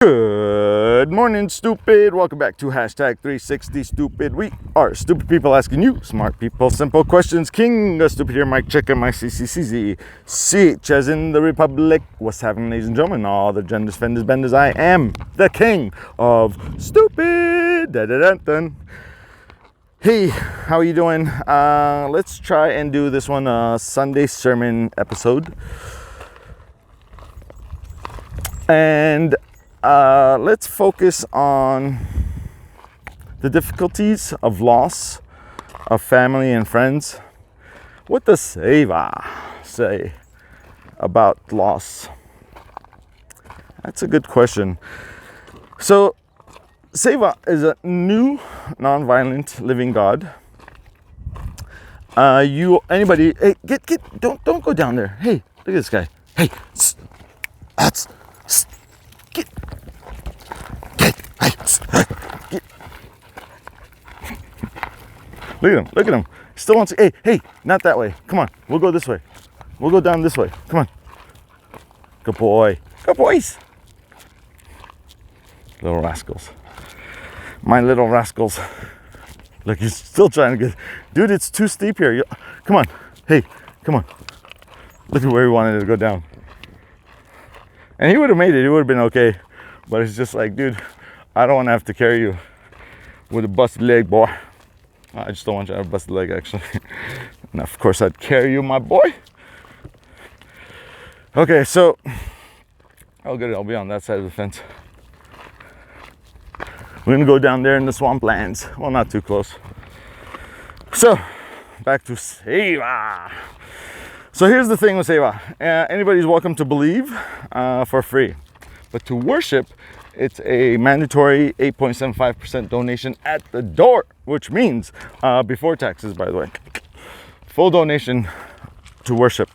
Good morning, stupid. Welcome back to hashtag 360 stupid. We are stupid people asking you smart people simple questions. King of stupid here, Mike check my CCCZ. CH as in the Republic. What's happening, ladies and gentlemen? All the genders, fenders, benders. I am the king of stupid. Da-da-da-dun. Hey, how are you doing? Let's try and do this one Sunday sermon episode. And let's focus on the difficulties of loss of family and friends. What does Seva say about loss? That's a good question. So, Seva is a new, non-violent, living God. Anybody? Hey, don't go down there. Hey, look at this guy. Hey, Look at him. He still wants to, hey, not that way. Come on, we'll go this way. We'll go down this way. Come on. Good boy. Good boys. Little rascals. My little rascals. Look, he's still trying to get, dude, it's too steep here. Come on. Hey, come on. Look at where he wanted to go down. And he would have made it. He would have been okay. But it's just like, dude, I don't want to have to carry you with a busted leg, boy. I just don't want you to have a busted leg, actually. And of course, I'd carry you, my boy. Okay, so, oh good, I'll be on that side of the fence. We're gonna go down there in the swamplands. Well, not too close. So, back to Seva. So here's the thing with Seva. Anybody's welcome to believe for free. But to worship, it's a mandatory 8.75% donation at the door, which means before taxes, by the way. Full donation to worship.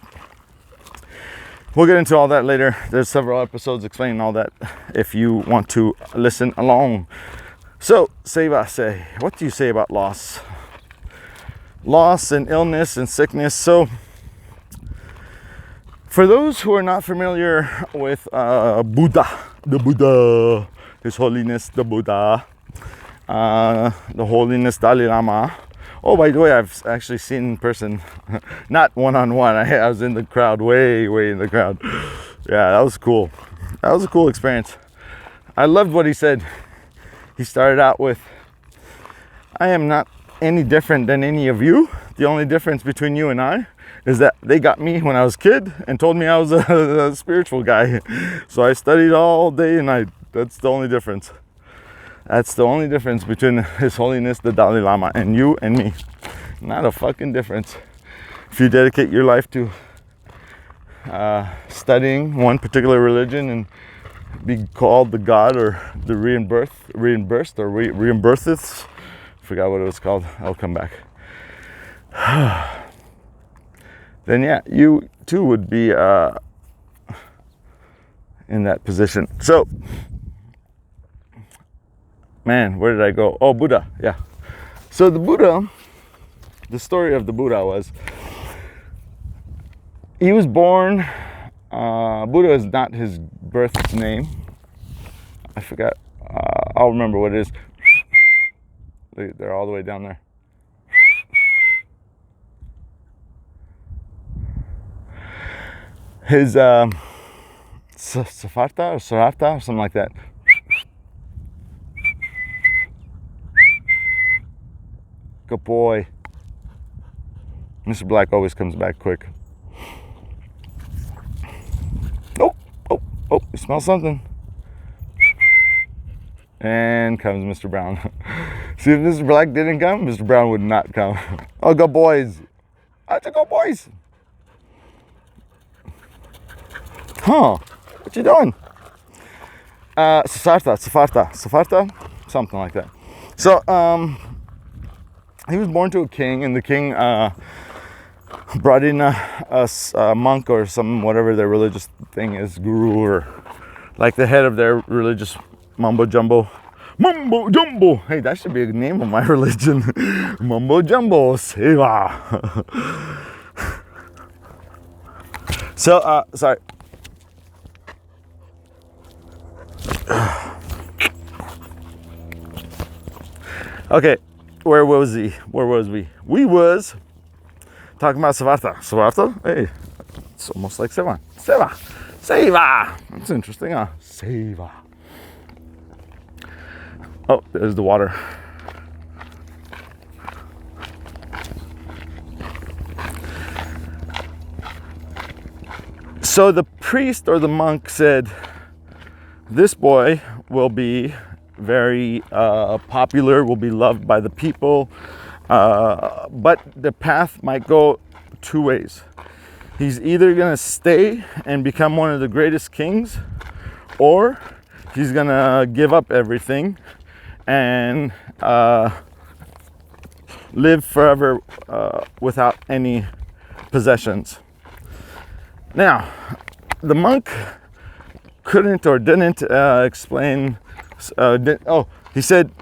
We'll get into all that later. There's several episodes explaining all that if you want to listen along. So, Seva say, what do you say about loss? Loss and illness and sickness. So, for those who are not familiar with Buddha, the Buddha, His Holiness the Buddha, the Holiness Dalai Lama. Oh, by the way, I've actually seen in person, not one-on-one. I was in the crowd, way in the crowd. Yeah, that was cool. That was a cool experience. I loved what he said. He started out with, I am not any different than any of you. The only difference between you and I is that they got me when I was a kid and told me I was a spiritual guy. So I studied all day and night. That's the only difference. That's the only difference between His Holiness the Dalai Lama and you and me. Not a fucking difference. If you dedicate your life to studying one particular religion and be called the God or the reimbursed or reimburseth. Forgot what it was called. I'll come back. Then yeah, you too would be in that position. So, man, where did I go? Oh, Buddha, yeah. So the story of the Buddha was, he was born, Buddha is not his birth name. I forgot, I'll remember what it is. They're all the way down there. His Siddhartha or Siddhartha or something like that. Good boy. Mr. Black always comes back quick. Oh, you smell something? And comes Mr. Brown. See, if Mr. Black didn't come, Mr. Brown would not come. Oh, go boys. I have to go boys. Huh, what you doing? Siddhartha, something like that. So, he was born to a king, and the king brought in a monk or some, whatever their religious thing is, guru, or like the head of their religious mumbo jumbo. Mumbo jumbo. Hey, that should be a name of my religion. Mumbo jumbo Seva. So, sorry. Okay, where was he? Where was we? We was talking about Svarta. Svarta? Hey, it's almost like Seva. Seva! That's interesting, huh? Seva. Oh, there's the water. So the priest or the monk said, this boy will be very popular, will be loved by the people, but the path might go two ways. He's either gonna stay and become one of the greatest kings, or he's gonna give up everything and live forever without any possessions. Now, the monk couldn't or didn't explain. He said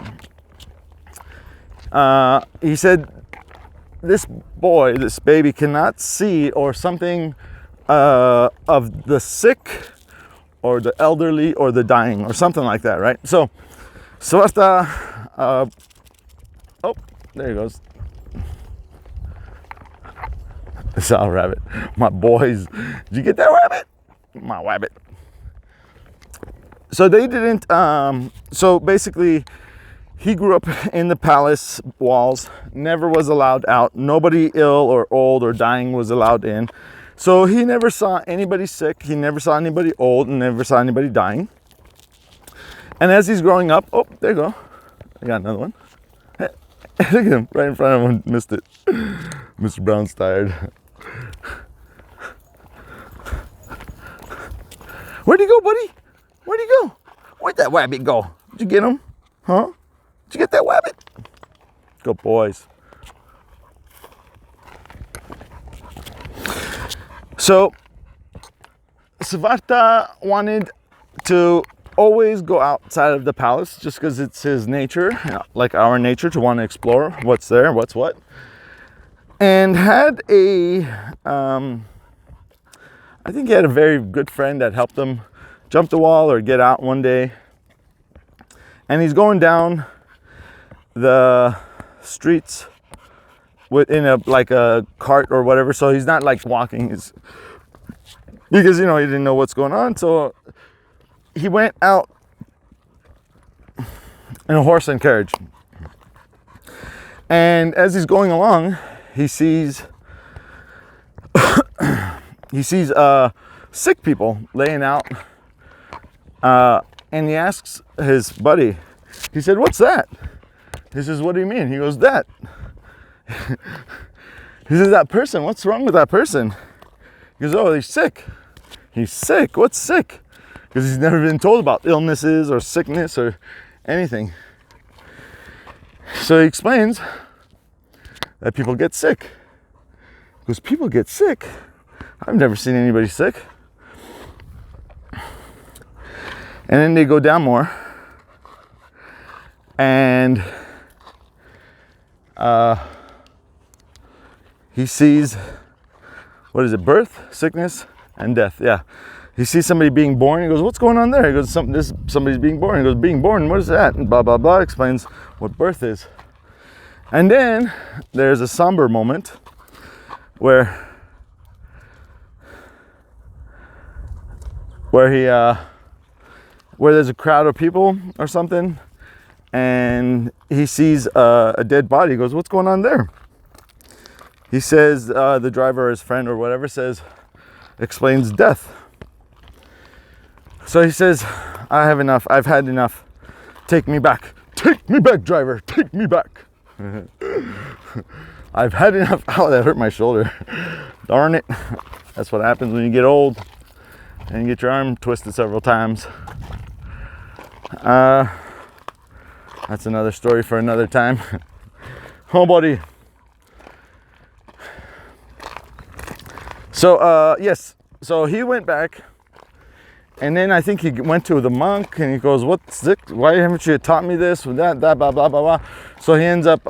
this boy, this baby, cannot see or something of the sick or the elderly or the dying or something like that, right? So, Svarta, oh, there he goes. I saw a rabbit. My boys, did you get that rabbit? My rabbit. So they didn't, so basically he grew up in the palace walls, never was allowed out. Nobody ill or old or dying was allowed in. So he never saw anybody sick. He never saw anybody old and never saw anybody dying. And as he's growing up, oh, there you go. I got another one. Hey, look at him, right in front of him, missed it. Mr. Brown's tired. Where'd he go, buddy? Where'd he go? Where'd that rabbit go? Did you get him? Huh? Did you get that rabbit? Good boys. So, Svarta wanted to always go outside of the palace just because it's his nature, like our nature, to want to explore what's there, what's what. And had a, I think he had a very good friend that helped him jump the wall or get out one day. And he's going down the streets in a cart or whatever. So he's not like walking, because he didn't know what's going on. So he went out in a horse and carriage. And as he's going along, he sees sick people laying out, and he asks his buddy, he said, "What's that?" He says, "What do you mean?" He goes, "That." He says, "That person, what's wrong with that person?" He goes, "Oh, he's sick." He's sick? What's sick? Because he's never been told about illnesses or sickness or anything. So he explains that people get sick. Because people get sick? I've never seen anybody sick. And then they go down more. And he sees, what is it, birth, sickness, and death. Yeah. He sees somebody being born. He goes, "What's going on there?" He goes, somebody's being born. He goes, "Being born, what is that?" And blah, blah, blah, explains what birth is. And then there's a somber moment where there's a crowd of people or something, and he sees a dead body. He goes, "What's going on there?" He says, the driver or his friend or whatever explains death. So he says, "I have enough. I've had enough. Take me back. Take me back, driver. Take me back." I've had enough. Oh, that hurt my shoulder. Darn it. That's what happens when you get old and you get your arm twisted several times. That's another story for another time. Oh, buddy. So, yes. So he went back. And then I think he went to the monk and he goes, "What's it? Why haven't you taught me this?" With that, blah, blah, blah, blah. So he ends up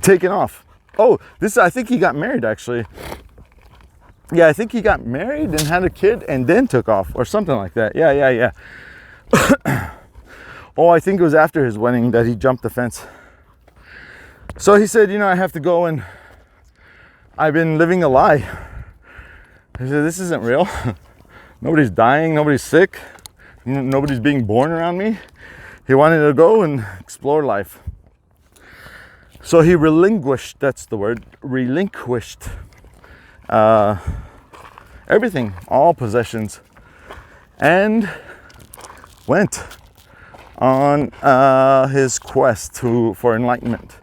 taking off. Oh, I think he got married actually. Yeah, I think he got married and had a kid and then took off or something like that. Yeah. Oh, I think it was after his wedding that he jumped the fence. So he said, I have to go, and I've been living a lie. He said, this isn't real. Nobody's dying, nobody's sick, nobody's being born around me. He wanted to go and explore life. So he relinquished, that's the word, relinquished everything, all possessions, and went on his quest for enlightenment,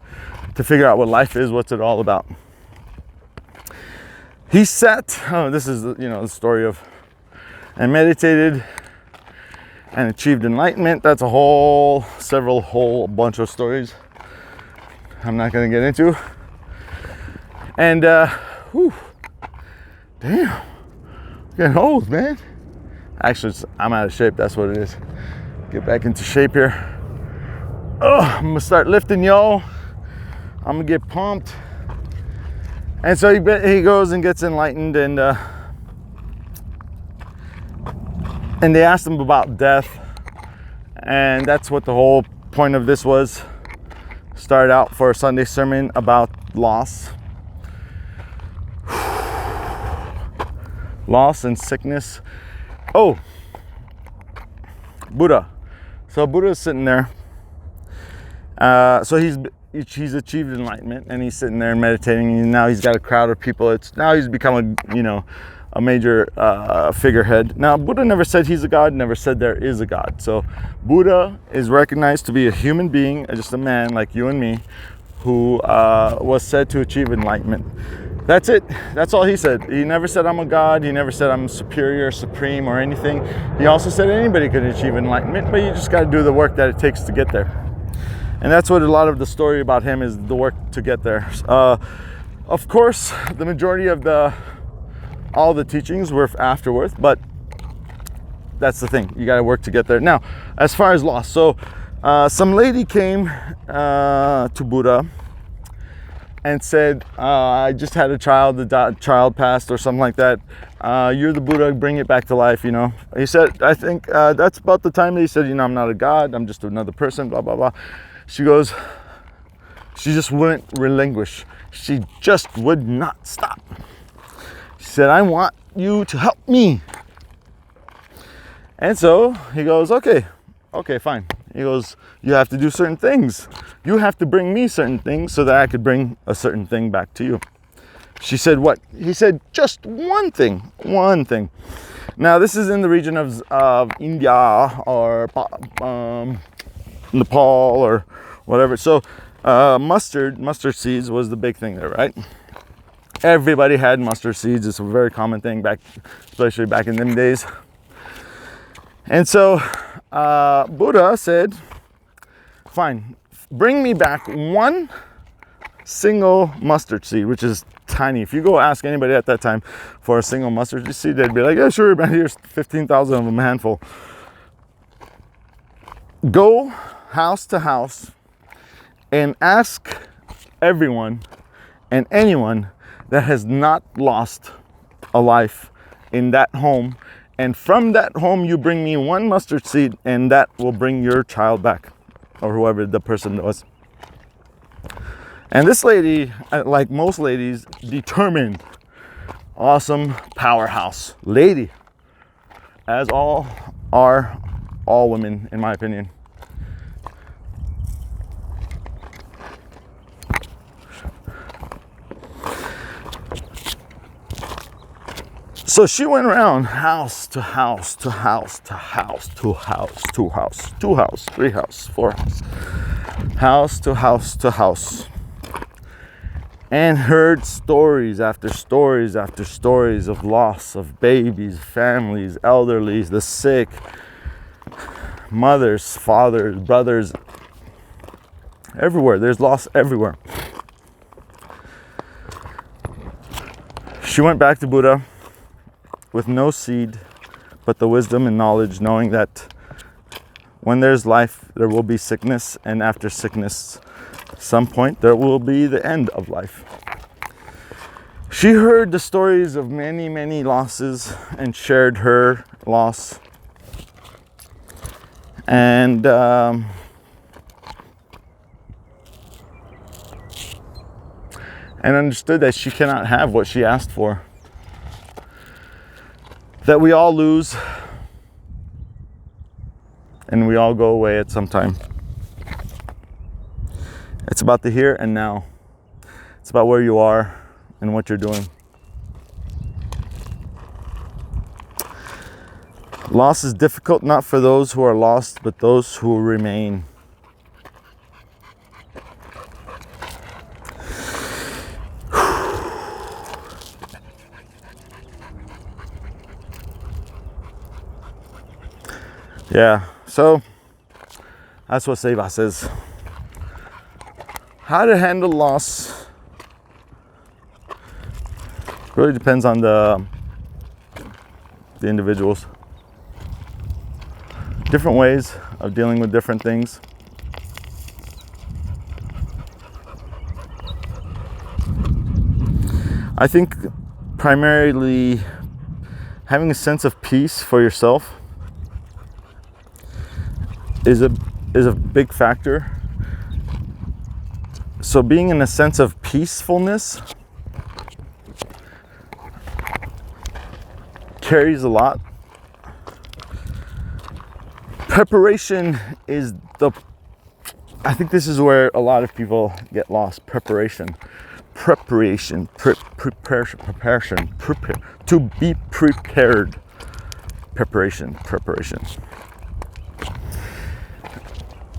to figure out what life is, what's it all about. He sat, this is the story of, and meditated and achieved enlightenment. That's a whole bunch of stories I'm not going to get into. And damn, getting old, man. Actually, I'm out of shape. That's what it is. Get back into shape here. I'm gonna start lifting, yo. I'm gonna get pumped. And so he goes and gets enlightened, and they asked him about death, and that's what the whole point of this was. Started out for a Sunday sermon about loss. Loss and sickness. Oh, Buddha. So Buddha's sitting there. So he's achieved enlightenment, and he's sitting there and meditating, and now he's got a crowd of people. Now he's become a major figurehead. Now, Buddha never said he's a god, never said there is a god. So Buddha is recognized to be a human being, just a man like you and me, who was said to achieve enlightenment. That's it. That's all he said. He never said I'm a god. He never said I'm superior, supreme, or anything. He also said anybody could achieve enlightenment, but you just got to do the work that it takes to get there. And that's what a lot of the story about him is, the work to get there. Of course, the majority of all the teachings were afterwards, but that's the thing. You got to work to get there. Now, as far as loss, so some lady came to Buddha and said, I just had a child, the child passed or something like that. You're the Buddha, bring it back to life, He said, I think that's about the time that he said, I'm not a god, I'm just another person, blah, blah, blah. She goes, she just wouldn't relinquish. She just would not stop. She said, I want you to help me. And so he goes, okay, fine. He goes, you have to do certain things. You have to bring me certain things so that I could bring a certain thing back to you. She said, what? He said, just one thing. Now, this is in the region of India or Nepal or whatever. So mustard seeds was the big thing there, right? Everybody had mustard seeds. It's a very common thing especially back in them days. And so Buddha said, fine, bring me back one single mustard seed, which is tiny. If you go ask anybody at that time for a single mustard seed, they'd be like, yeah, sure, man, here's 15,000 of them, a handful. Go house to house and ask everyone and anyone that has not lost a life in that home, and from that home you bring me one mustard seed, and that will bring your child back, or whoever the person was. And this lady, like most ladies, determined, awesome powerhouse lady, as all are all women, in my opinion. So she went around house to house to house to house to house to house, 2 house, 3 house, 4 house to house to house, and heard stories after stories after stories of loss of babies, families, elderlies, the sick, mothers, fathers, brothers, everywhere. There's loss everywhere. She went back to Buddha with no seed, but the wisdom and knowledge, knowing that when there's life, there will be sickness, and after sickness, some point, there will be the end of life. She heard the stories of many, many losses and shared her loss. And understood that she cannot have what she asked for. That we all lose and we all go away at some time. It's about the here and now. It's about where you are and what you're doing. Loss is difficult not for those who are lost, but those who remain. Yeah, so that's what Seva says. How to handle loss really depends on the individuals. Different ways of dealing with different things. I think primarily having a sense of peace for yourself is a big factor. So being in a sense of peacefulness carries a lot. Preparation is I think this is where a lot of people get lost. Preparation, to be prepared. Preparation.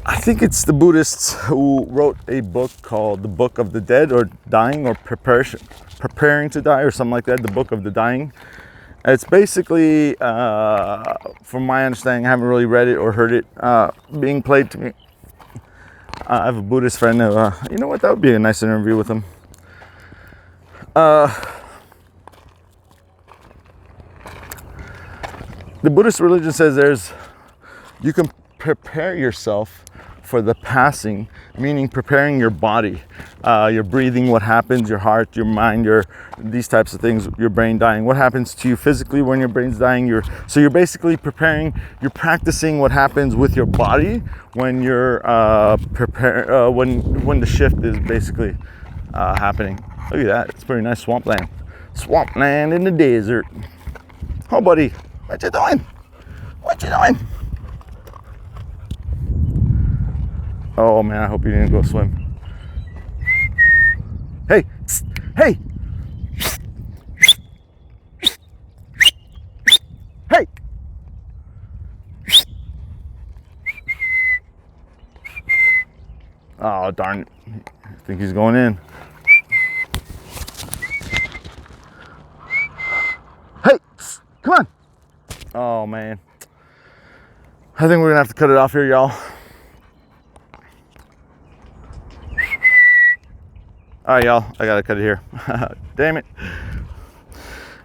I think it's the Buddhists who wrote a book called The Book of the Dead, or Dying, or Preparing to Die, or something like that, The Book of the Dying. It's basically, from my understanding, I haven't really read it or heard it being played to me. I have a Buddhist friend who, you know what, that would be a nice interview with him. The Buddhist religion says you can prepare yourself for the passing, meaning preparing your body, your breathing, what happens, your heart, your mind, these types of things, your brain dying, what happens to you physically when your brain's dying. So you're basically preparing, you're practicing what happens with your body when you're when the shift is basically happening. Look at that, it's pretty nice swampland in the desert. Oh buddy, what you doing? Oh man, I hope you didn't go swim. Hey! Hey! Hey! Oh darn it. I think he's going in. Hey! Come on! Oh man. I think we're gonna have to cut it off here, y'all. All right, y'all, I gotta cut it here. Damn it.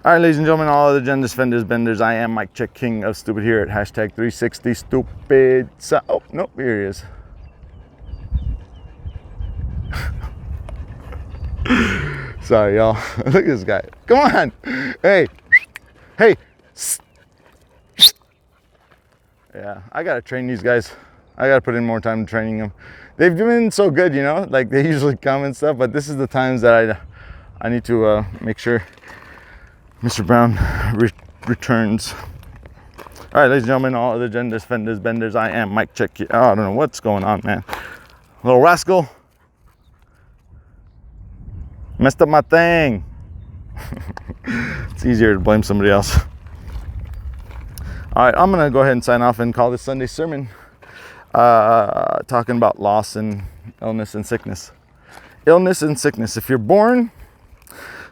All right, ladies and gentlemen, all other genders, fenders, benders, I am Mike Check, king of stupid here at hashtag 360 stupid. Oh, nope, here he is. Sorry, y'all. Look at this guy. Come on. Hey. Yeah, I gotta train these guys. I gotta put in more time training them. They've been so good, you know, like they usually come and stuff, but this is the times that I need to make sure Mr. Brown returns. All right, ladies and gentlemen, all other genders, fenders, benders, I am Mike Check. Oh, I don't know what's going on, man. Little rascal. Messed up my thing. It's easier to blame somebody else. All right, I'm gonna go ahead and sign off and call this Sunday sermon talking about loss and illness and sickness. Illness and sickness. If you're born,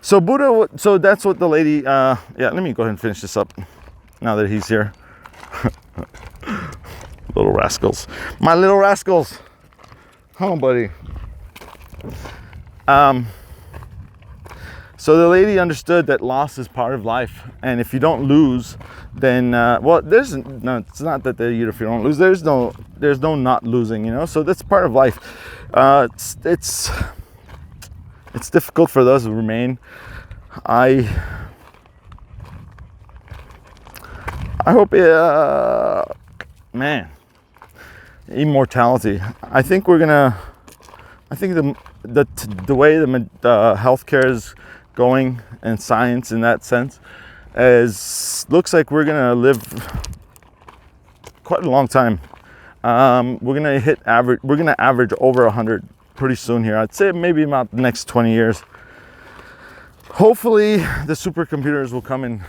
so Buddha, so that's what the lady, yeah, let me go ahead and finish this up now that he's here. Little rascals. My little rascals. Oh, buddy. So the lady understood that loss is part of life, and if you don't lose, then well, it's not that if you don't lose, there's no not losing, you know. So that's part of life. It's difficult for those who remain. I hope, man, immortality. I think the way the healthcare is going and science in that sense looks like we're gonna live quite a long time. We're gonna average over 100 pretty soon here. I'd say maybe about the next 20 years. Hopefully the supercomputers will come and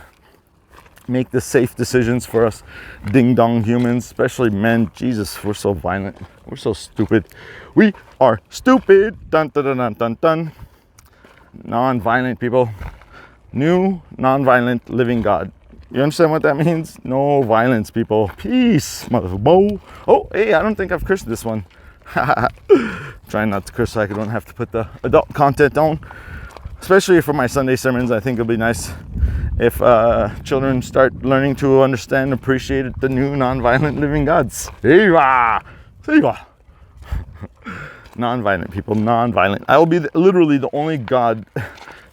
make the safe decisions for us ding-dong humans, especially men. Jesus, we're so violent. We're so stupid. We are stupid. Dun dun dun dun dun dun. Non-violent people. New non-violent living God. You understand what that means? No violence, people. Peace, motherfucker. Oh, hey, I don't think I've cursed this one. Trying not to curse so I don't have to put the adult content on. Especially for my Sunday sermons, I think it'll be nice if children start learning to understand and appreciate the new non-violent living gods. Non-violent people, non-violent. I will be literally the only God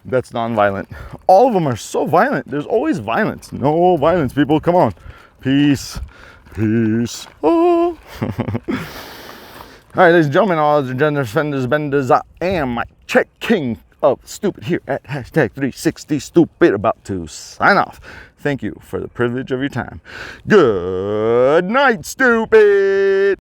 that's non-violent. All of them are so violent. There's always violence. No violence, people. Come on. Peace. Peace. Oh. All right, ladies and gentlemen, all the gender offenders, benders, I am my Czech king of stupid here at hashtag 360 stupid, about to sign off. Thank you for the privilege of your time. Good night, stupid.